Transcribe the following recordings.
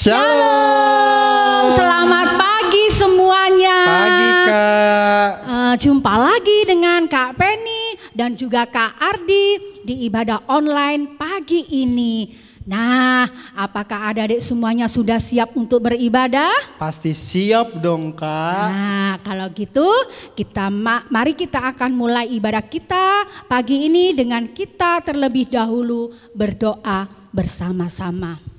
Shalom, selamat pagi semuanya. Pagi Kak. Jumpa lagi dengan Kak Penny dan juga Kak Ardi di ibadah online pagi ini. Nah, apakah adik-adik semuanya sudah siap untuk beribadah? Pasti siap dong Kak. Nah, kalau gitu mari kita akan mulai ibadah kita pagi ini dengan kita terlebih dahulu berdoa bersama-sama.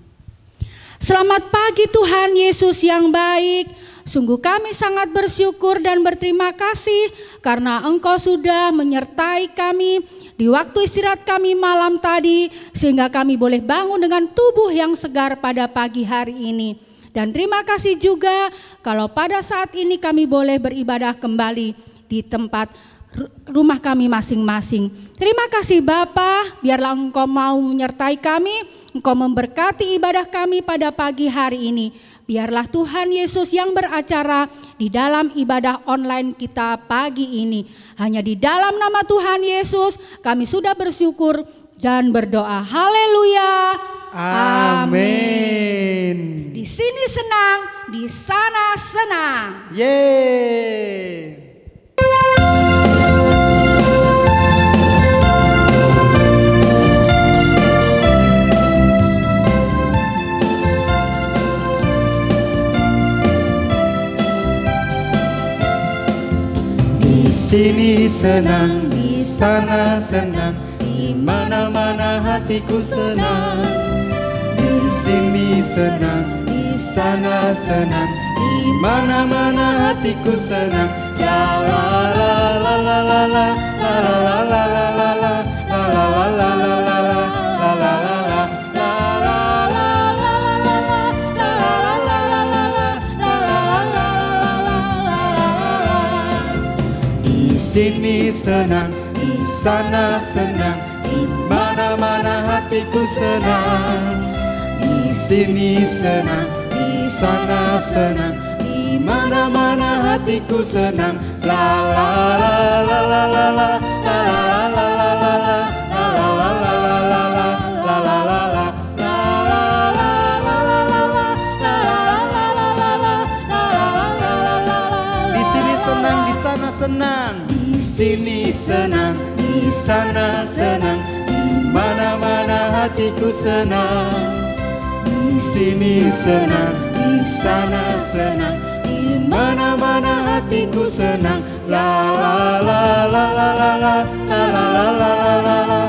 Selamat pagi Tuhan Yesus yang baik. Sungguh kami sangat bersyukur dan berterima kasih karena Engkau sudah menyertai kami di waktu istirahat kami malam tadi, sehingga kami boleh bangun dengan tubuh yang segar pada pagi hari ini. Dan terima kasih juga kalau pada saat ini kami boleh beribadah kembali di tempat rumah kami masing-masing. Terima kasih Bapa, biarlah Engkau mau menyertai kami, Engkau memberkati ibadah kami pada pagi hari ini. Biarlah Tuhan Yesus yang beracara di dalam ibadah online kita pagi ini. Hanya di dalam nama Tuhan Yesus kami sudah bersyukur dan berdoa. Haleluya. Amin. Di sini senang, di sana senang. Yeay. Di sini senang, di sana senang, di mana-mana hatiku senang. Di sini senang, di sana senang, di mana-mana hatiku senang. La la la la la la la la la la la la la la la la la la. Di sini senang, di sana senang, di mana-mana hatiku senang. Di sini senang, di sana senang, di mana-mana hatiku senang. La la la la la la la la la la. Senang, di sini senang, di sana senang, di mana-mana hatiku senang. Di sini senang, di sana senang, di mana-mana hatiku senang. La la la la la la la la la la la la la la la la.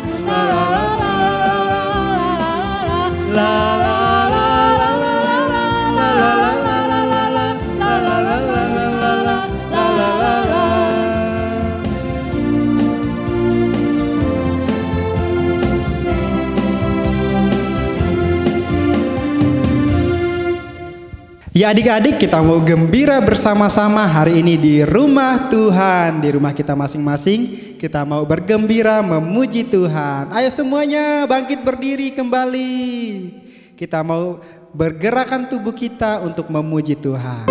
Ya adik-adik, kita mau gembira bersama-sama hari ini di rumah Tuhan. Di rumah kita masing-masing, kita mau bergembira memuji Tuhan. Ayo semuanya bangkit berdiri kembali. Kita mau bergerakan tubuh kita untuk memuji Tuhan.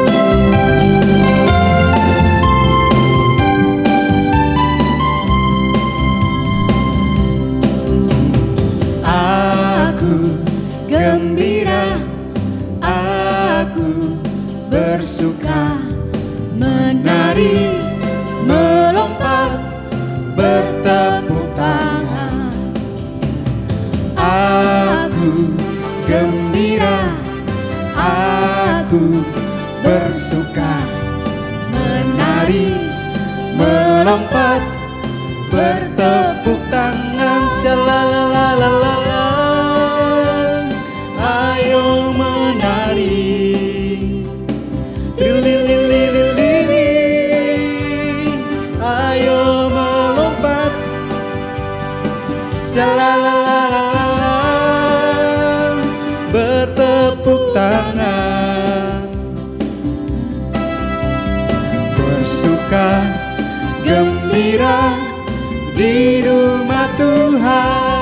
Aku gembira, aku bersuka, menari, melompat, bertepuk tangan. Aku gembira, aku bersuka, menari, melompat, bertepuk tangan. Shalalalalala. Ayo menari, rililililili. Ayo melompat, shalalalala. Bertepuk tangan, bersuka, gembira di rumah Tuhan.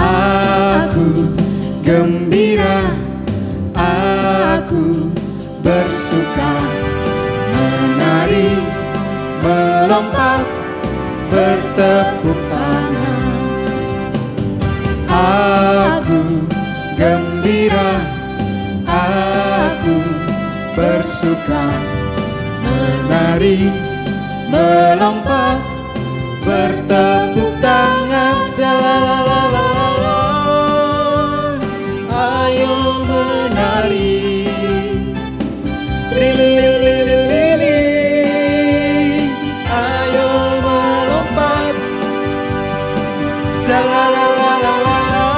Aku gembira, aku bersuka, menari, melompat, bertepuk tangan. Aku gembira, aku bersuka, menari, melompat, bertepuk tangan. Shalalalalala. Ayo menari, rililililili. Ayo melompat, shalalalala.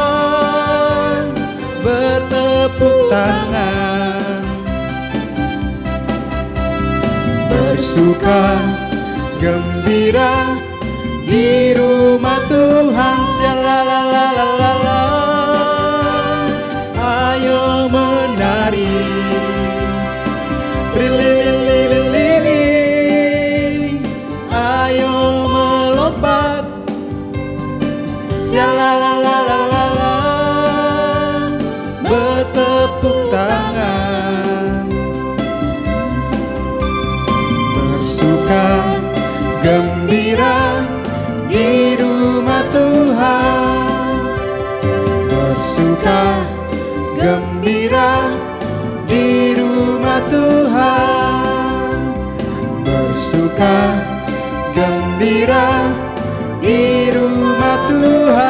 Bertepuk tangan, bersuka, gembira di rumah Tuhan. Shalalalalala. Ayo menari, rililililili. Ayo melompat, shalalalalala. Bertepuk tangan, bersuka, gembira di rumah Tuhan. Bersuka, gembira di rumah Tuhan. Bersuka, gembira di rumah Tuhan.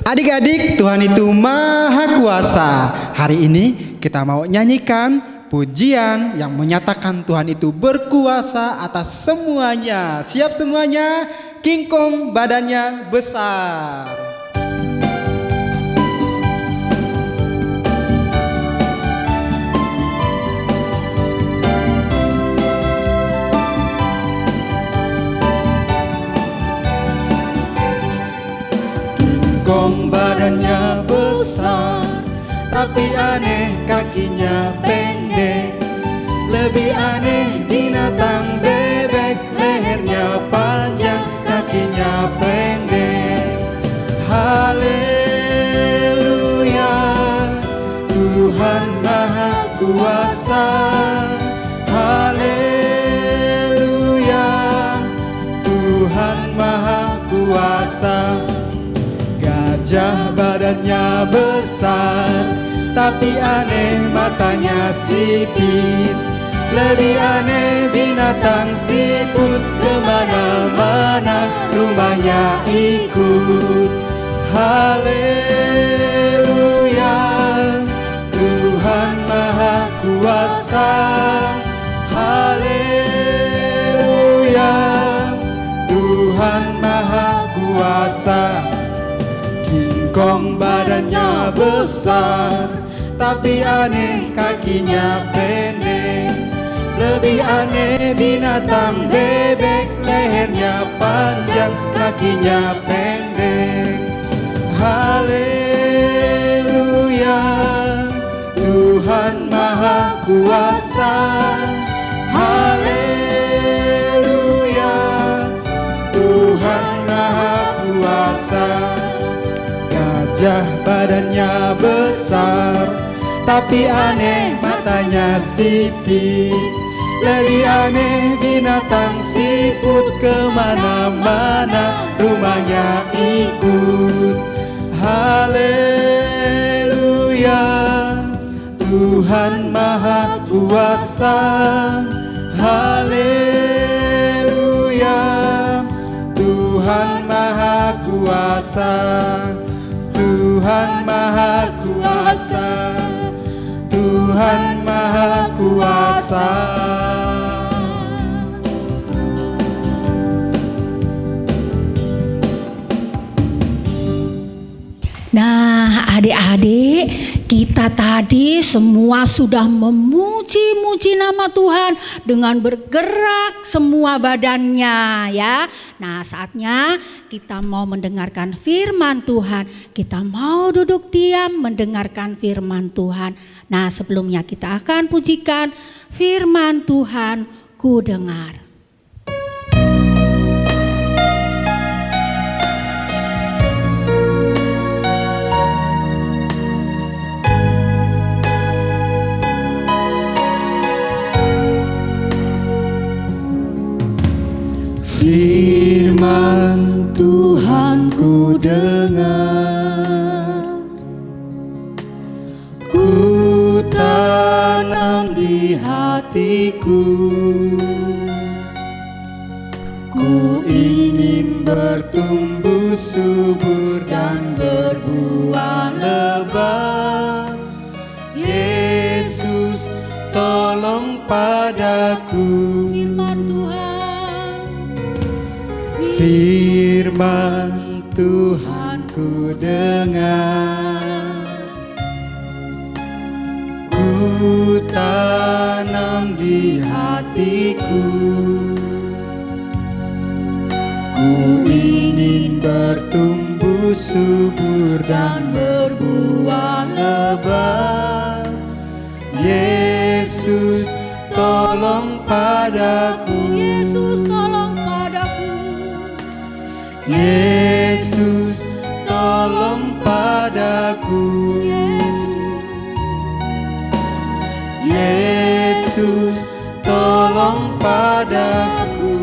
Adik-adik, Tuhan itu Maha Kuasa. Hari ini kita mau nyanyikan pujian yang menyatakan Tuhan itu berkuasa atas semuanya. Siap semuanya? King Kong badannya besar. Kong badannya besar, tapi aneh kakinya pendek. Lebih aneh binatang bebek, lehernya panjang, kakinya pendek. Haleluya, Tuhan Maha Kuasa. Haleluya, Tuhan Maha Kuasa. Gajah badannya besar, tapi aneh matanya sipit. Lebih aneh binatang siput, kemana-mana rumahnya ikut. Haleluya, Tuhan Maha Kuasa. Haleluya, Tuhan Maha Kuasa. King Kong badannya besar, tapi aneh kakinya pendek. Lebih aneh binatang bebek, lehernya panjang, kakinya pendek. Haleluya, Tuhan Maha Kuasa. Haleluya, Tuhan Maha Kuasa. Gajah badannya besar, tapi aneh matanya sipit. Lebih aneh binatang siput, kemana-mana rumahnya ikut. Haleluya, Tuhan Maha Kuasa. Haleluya, Tuhan Maha Kuasa. Tuhan Maha Kuasa, Tuhan Maha Kuasa. Nah, adik-adik, kita tadi semua sudah memuji-muji nama Tuhan dengan bergerak semua badannya ya. Nah, saatnya kita mau mendengarkan firman Tuhan. Kita mau duduk diam mendengarkan firman Tuhan. Nah, sebelumnya kita akan pujikan firman Tuhan, ku dengar. Firman Tuhan ku dengar, ku tanam di hatiku. Ku ingin bertumbuh subur dan berbuah lebat. Yesus, tolong padaku. Firman Tuhan, firman Tuhan ku dengar, ku tanam di hatiku. Ku ingin bertumbuh subur dan berbuah lebat. Yesus, tolong padaku. Yesus, tolong padaku. Yesus, tolong padaku. Yesus, tolong padaku.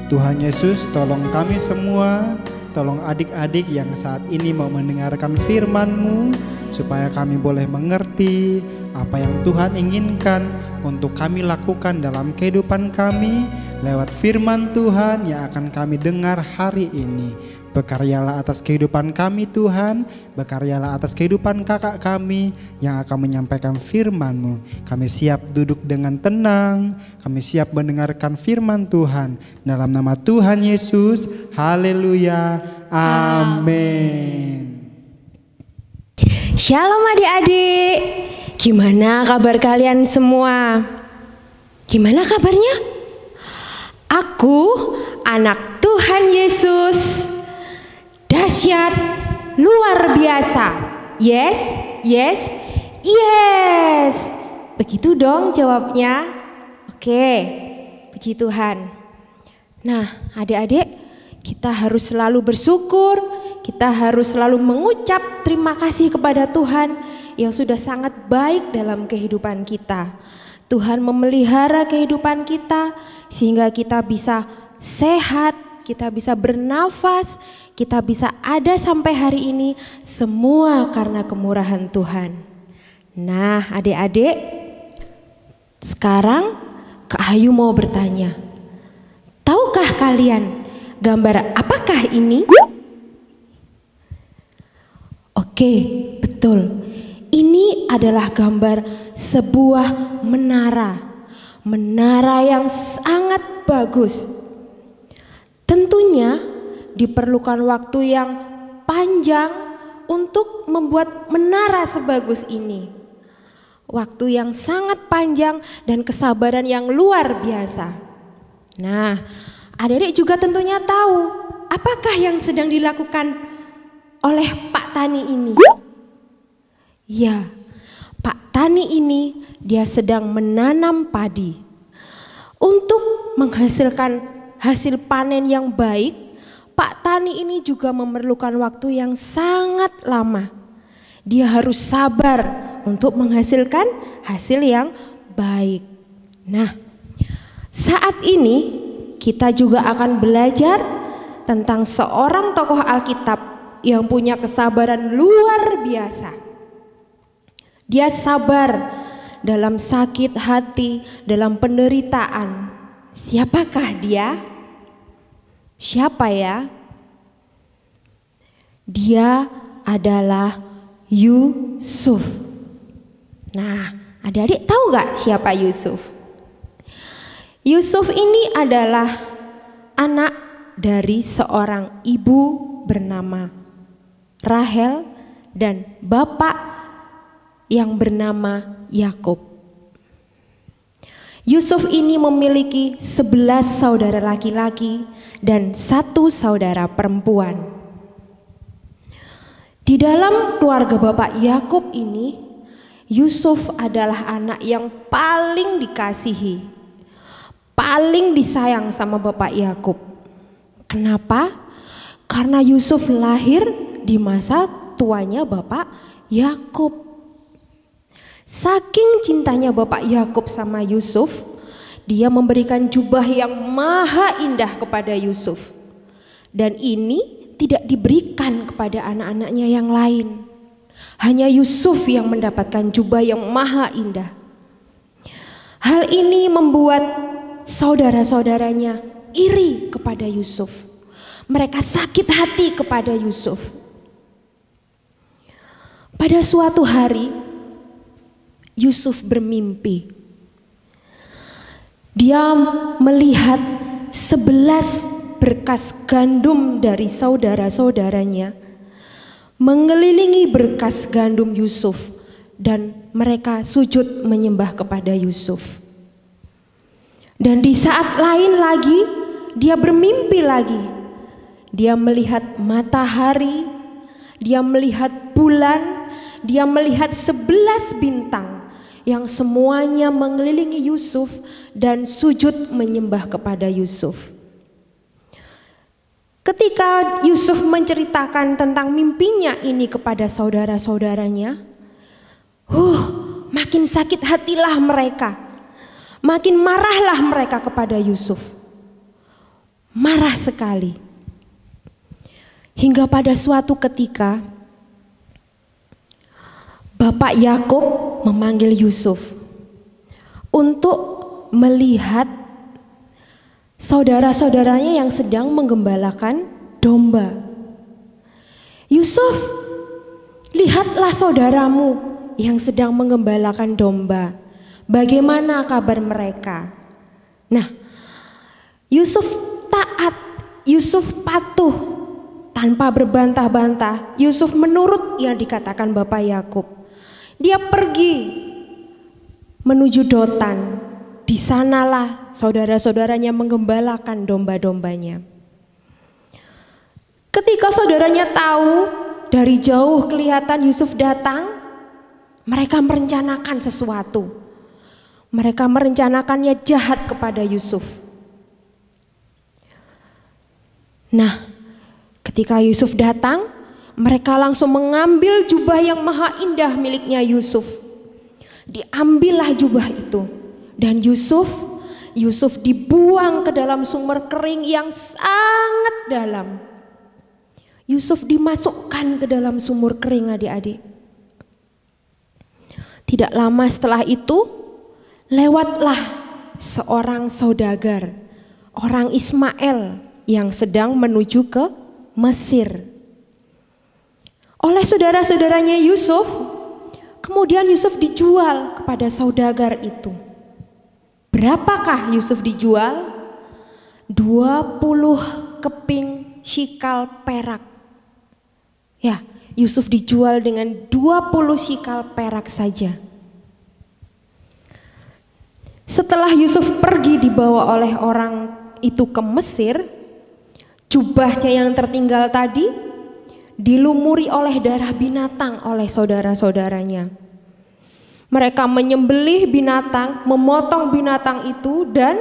Tuhan Yesus, tolong kami semua, tolong adik-adik yang saat ini mau mendengarkan firman-Mu, supaya kami boleh mengerti apa yang Tuhan inginkan untuk kami lakukan dalam kehidupan kami lewat firman Tuhan yang akan kami dengar hari ini. Bekaryalah atas kehidupan kami Tuhan, bekaryalah atas kehidupan kakak kami yang akan menyampaikan firman-Mu. Kami siap duduk dengan tenang, kami siap mendengarkan firman Tuhan. Dalam nama Tuhan Yesus, haleluya, amin. Shalom adik-adik, gimana kabar kalian semua? Gimana kabarnya? Aku anak Tuhan Yesus, dahsyat, luar biasa. Yes, yes, yes. Begitu dong jawabnya. Oke, puji Tuhan. Nah adik-adik, kita harus selalu bersyukur. Kita harus selalu mengucap terima kasih kepada Tuhan yang sudah sangat baik dalam kehidupan kita. Tuhan memelihara kehidupan kita sehingga kita bisa sehat, kita bisa bernafas, kita bisa ada sampai hari ini, semua karena kemurahan Tuhan. Nah, adik-adik, sekarang Kak Ayu mau bertanya, tahukah kalian gambar apakah ini? Oke, betul. Ini adalah gambar sebuah menara. Menara yang sangat bagus. Tentunya diperlukan waktu yang panjang untuk membuat menara sebagus ini. Waktu yang sangat panjang dan kesabaran yang luar biasa. Nah, adik-adik juga tentunya tahu apakah yang sedang dilakukan oleh Pak Tani ini. Ya, Pak Tani ini dia sedang menanam padi. Untuk menghasilkan hasil panen yang baik, Pak Tani ini juga memerlukan waktu yang sangat lama. Dia harus sabar untuk menghasilkan hasil yang baik. Nah, saat ini kita juga akan belajar tentang seorang tokoh Alkitab yang punya kesabaran luar biasa. Dia sabar dalam sakit hati, dalam penderitaan. Siapakah dia? Siapa ya? Dia adalah Yusuf. Nah, adik-adik tahu gak siapa Yusuf? Yusuf ini adalah anak dari seorang ibu bernama Rahel dan bapak yang bernama Yakub. Yusuf ini memiliki 11 saudara laki-laki dan 1 saudara perempuan. Di dalam keluarga bapak Yakub ini, Yusuf adalah anak yang paling dikasihi, paling disayang sama bapak Yakub. Kenapa? Karena Yusuf lahir di masa tuanya bapak Yakub. Saking cintanya bapak Yakub sama Yusuf, dia memberikan jubah yang maha indah kepada Yusuf. Dan ini tidak diberikan kepada anak-anaknya yang lain. Hanya Yusuf yang mendapatkan jubah yang maha indah. Hal ini membuat saudara-saudaranya iri kepada Yusuf. Mereka sakit hati kepada Yusuf. Pada suatu hari, Yusuf bermimpi. Dia melihat 11 berkas gandum dari saudara-saudaranya mengelilingi berkas gandum Yusuf dan mereka sujud menyembah kepada Yusuf. Dan di saat lain lagi dia bermimpi lagi. Dia melihat matahari, dia melihat bulan, dia melihat 11 bintang yang semuanya mengelilingi Yusuf dan sujud menyembah kepada Yusuf. Ketika Yusuf menceritakan tentang mimpinya ini kepada saudara-saudaranya, makin sakit hatilah mereka, makin marahlah mereka kepada Yusuf. Marah sekali. Hingga pada suatu ketika bapak Yakub memanggil Yusuf untuk melihat saudara-saudaranya yang sedang menggembalakan domba. Yusuf, lihatlah saudaramu yang sedang menggembalakan domba. Bagaimana kabar mereka? Nah, Yusuf taat, Yusuf patuh tanpa berbantah-bantah. Yusuf menurut yang dikatakan bapak Yakub. Dia pergi menuju Dotan. Di sanalah saudara-saudaranya menggembalakan domba-dombanya. Ketika saudaranya tahu, dari jauh kelihatan Yusuf datang, mereka merencanakan sesuatu. Mereka merencanakannya jahat kepada Yusuf. Nah, ketika Yusuf datang, mereka langsung mengambil jubah yang maha indah miliknya Yusuf. Diambillah jubah itu. Dan Yusuf Yusuf dibuang ke dalam sumur kering yang sangat dalam. Yusuf dimasukkan ke dalam sumur kering, adik-adik. Tidak lama setelah itu, lewatlah seorang saudagar, orang Ismail yang sedang menuju ke Mesir. Oleh saudara-saudaranya Yusuf, kemudian Yusuf dijual kepada saudagar itu. Berapakah Yusuf dijual? 20 keping shikal perak. Ya, Yusuf dijual dengan 20 shikal perak saja. Setelah Yusuf pergi dibawa oleh orang itu ke Mesir, jubahnya yang tertinggal tadi dilumuri oleh darah binatang oleh saudara-saudaranya. Mereka menyembelih binatang, memotong binatang itu dan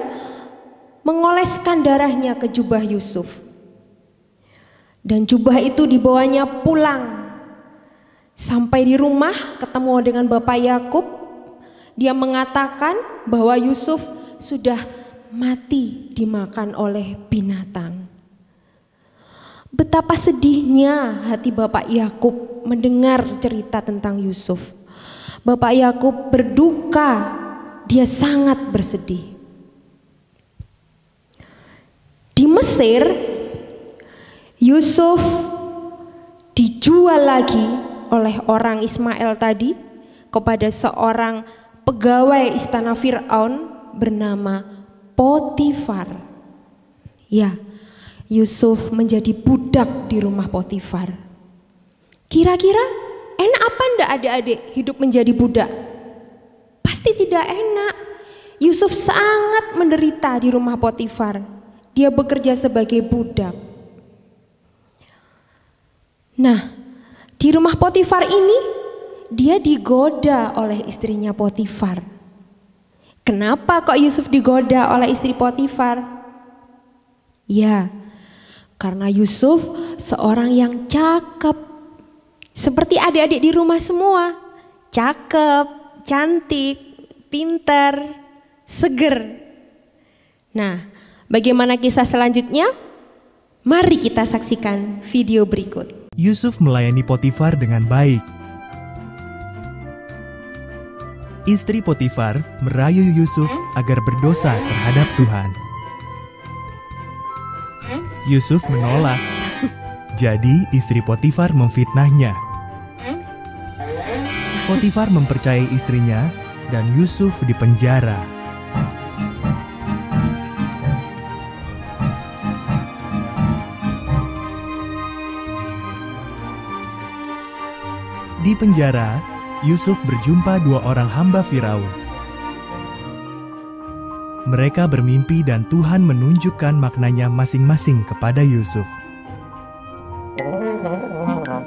mengoleskan darahnya ke jubah Yusuf. Dan jubah itu dibawanya pulang. Sampai di rumah ketemu dengan Bapak Yakub, dia mengatakan bahwa Yusuf sudah mati dimakan oleh binatang. Betapa sedihnya hati Bapak Yakub mendengar cerita tentang Yusuf. Bapak Yakub berduka, dia sangat bersedih. Di Mesir, Yusuf dijual lagi oleh orang Ismail tadi kepada seorang pegawai istana Firaun bernama Potifar. Ya, Yusuf menjadi budak di rumah Potifar. Kira-kira enak apa enggak adik-adik hidup menjadi budak? Pasti tidak enak. Yusuf sangat menderita di rumah Potifar. Dia bekerja sebagai budak. Nah, di rumah Potifar ini dia digoda oleh istrinya Potifar. Kenapa kok Yusuf digoda oleh istri Potifar? Ya, karena Yusuf seorang yang cakep. Seperti adik-adik di rumah semua. Cakep, cantik, pintar, seger. Nah, bagaimana kisah selanjutnya? Mari kita saksikan video berikut. Yusuf melayani Potifar dengan baik. Istri Potifar merayu Yusuf agar berdosa terhadap Tuhan. Yusuf menolak. Jadi istri Potifar memfitnahnya. Potifar mempercayai istrinya dan Yusuf dipenjara. Di penjara, Yusuf berjumpa dua orang hamba Firaun. Mereka bermimpi dan Tuhan menunjukkan maknanya masing-masing kepada Yusuf.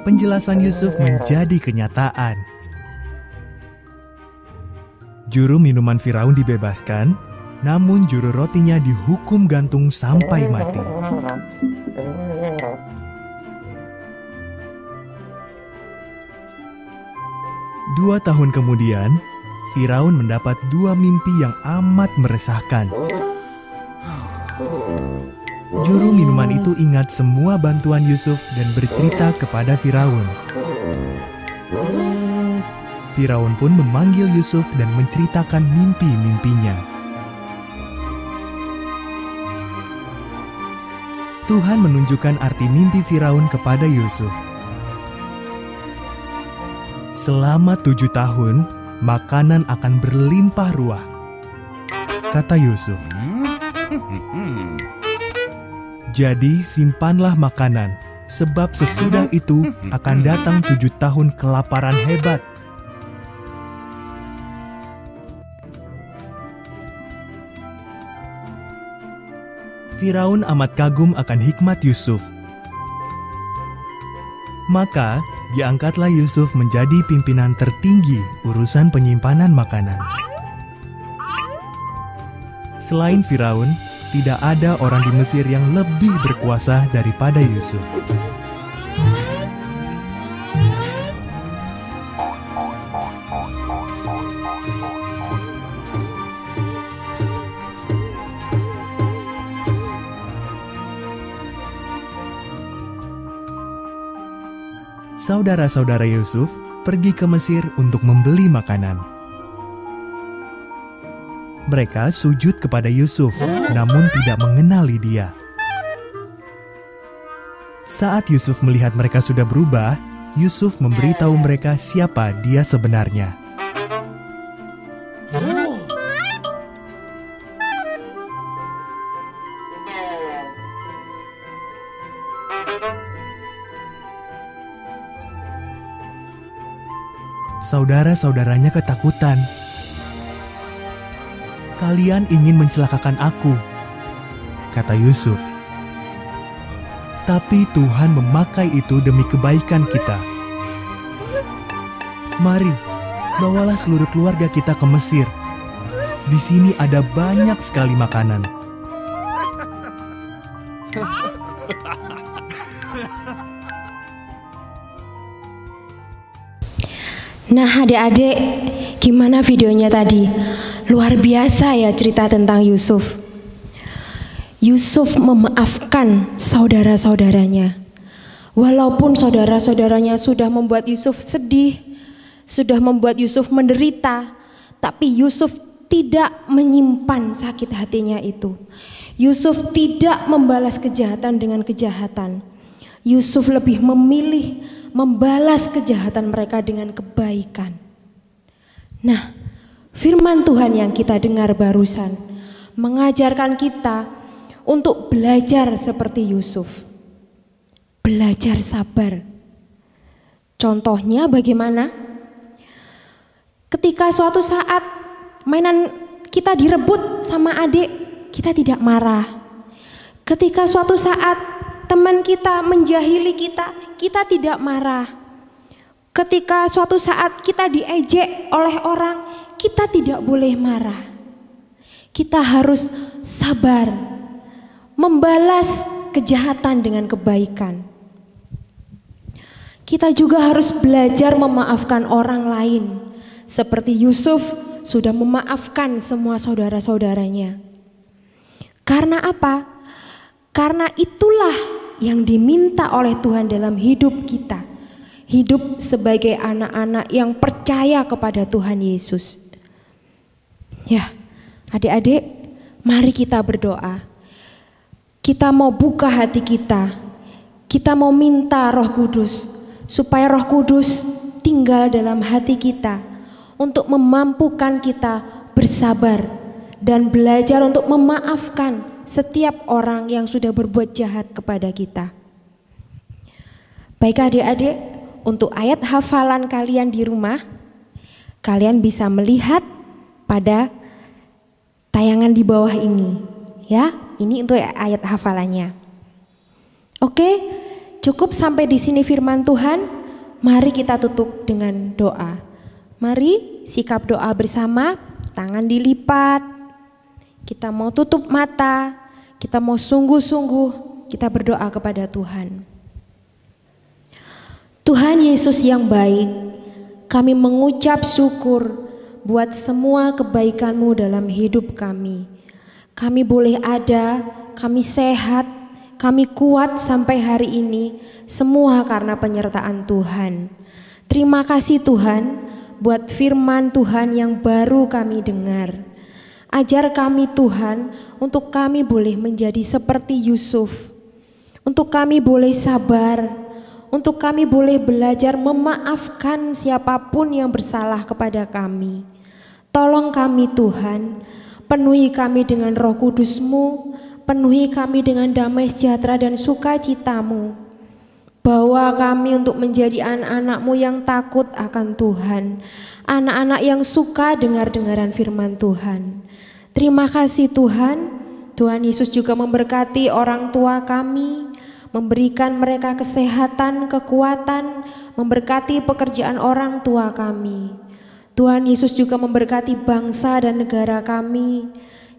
Penjelasan Yusuf menjadi kenyataan. Juru minuman Firaun dibebaskan, namun juru rotinya dihukum gantung sampai mati. Dua tahun kemudian, Firaun mendapat dua mimpi yang amat meresahkan. Juru minuman itu ingat semua bantuan Yusuf dan bercerita kepada Firaun. Firaun pun memanggil Yusuf dan menceritakan mimpi-mimpinya. Tuhan menunjukkan arti mimpi Firaun kepada Yusuf. Selama 7 tahun, makanan akan berlimpah ruah, kata Yusuf. Jadi simpanlah makanan, sebab sesudah itu akan datang 7 tahun kelaparan hebat. Firaun amat kagum akan hikmat Yusuf. Maka diangkatlah Yusuf menjadi pimpinan tertinggi urusan penyimpanan makanan. Selain Firaun, tidak ada orang di Mesir yang lebih berkuasa daripada Yusuf. saudara-saudara Yusuf pergi ke Mesir untuk membeli makanan. Mereka sujud kepada Yusuf, namun tidak mengenali dia. Saat Yusuf melihat mereka sudah berubah, Yusuf memberitahu mereka siapa dia sebenarnya. Saudara-saudaranya ketakutan. "Kalian ingin mencelakakan aku," kata Yusuf. "Tapi Tuhan memakai itu demi kebaikan kita. Mari, bawalah seluruh keluarga kita ke Mesir. Di sini ada banyak sekali makanan." Nah adik-adik, gimana videonya tadi? Luar biasa ya cerita tentang Yusuf. Yusuf memaafkan saudara-saudaranya. Walaupun saudara-saudaranya sudah membuat Yusuf sedih, sudah membuat Yusuf menderita, tapi Yusuf tidak menyimpan sakit hatinya itu. Yusuf tidak membalas kejahatan dengan kejahatan. Yusuf lebih memilih membalas kejahatan mereka dengan kebaikan. Nah, firman Tuhan yang kita dengar barusan mengajarkan kita untuk belajar seperti Yusuf. Belajar sabar. Contohnya bagaimana? Ketika suatu saat mainan kita direbut sama adik, kita tidak marah. Ketika suatu saat teman kita menjahili kita, kita tidak marah. Ketika suatu saat kita diejek oleh orang, kita tidak boleh marah. Kita harus sabar, membalas kejahatan dengan kebaikan. Kita juga harus belajar memaafkan orang lain, seperti Yusuf sudah memaafkan semua saudara-saudaranya. Karena apa? Karena itulah yang diminta oleh Tuhan dalam hidup kita. Hidup sebagai anak-anak yang percaya kepada Tuhan Yesus. Ya, adik-adik, mari kita berdoa. Kita mau buka hati kita. Kita mau minta Roh Kudus, supaya Roh Kudus tinggal dalam hati kita untuk memampukan kita bersabar dan belajar untuk memaafkan setiap orang yang sudah berbuat jahat kepada kita. Baik adik-adik, untuk ayat hafalan kalian di rumah, kalian bisa melihat pada tayangan di bawah ini. Ya, ini untuk ayat hafalannya. Oke, cukup sampai di sini firman Tuhan. Mari kita tutup dengan doa. Mari sikap doa bersama, tangan dilipat. Kita mau tutup mata. Kita mau sungguh-sungguh kita berdoa kepada Tuhan. Tuhan Yesus yang baik, kami mengucap syukur buat semua kebaikan-Mu dalam hidup kami. Kami boleh ada, kami sehat, kami kuat sampai hari ini, semua karena penyertaan Tuhan. Terima kasih Tuhan buat firman Tuhan yang baru kami dengar. Ajar kami Tuhan untuk kami boleh menjadi seperti Yusuf. Untuk kami boleh sabar. Untuk kami boleh belajar memaafkan siapapun yang bersalah kepada kami. Tolong kami Tuhan, penuhi kami dengan Roh Kudus-Mu, penuhi kami dengan damai sejahtera dan sukacita-Mu. Bawa kami untuk menjadi anak-anak-Mu yang takut akan Tuhan. Anak-anak yang suka dengar-dengaran firman Tuhan. Terima kasih Tuhan. Tuhan Yesus juga memberkati orang tua kami, memberikan mereka kesehatan, kekuatan, memberkati pekerjaan orang tua kami. Tuhan Yesus juga memberkati bangsa dan negara kami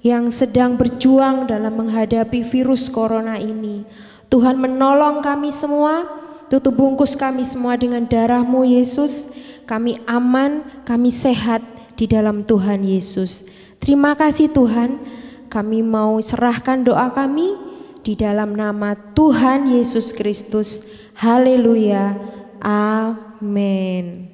yang sedang berjuang dalam menghadapi virus corona ini. Tuhan menolong kami semua, tutup bungkus kami semua dengan darah-Mu Yesus. Kami aman, kami sehat di dalam Tuhan Yesus. Terima kasih Tuhan, kami mau serahkan doa kami di dalam nama Tuhan Yesus Kristus. Haleluya, Amin.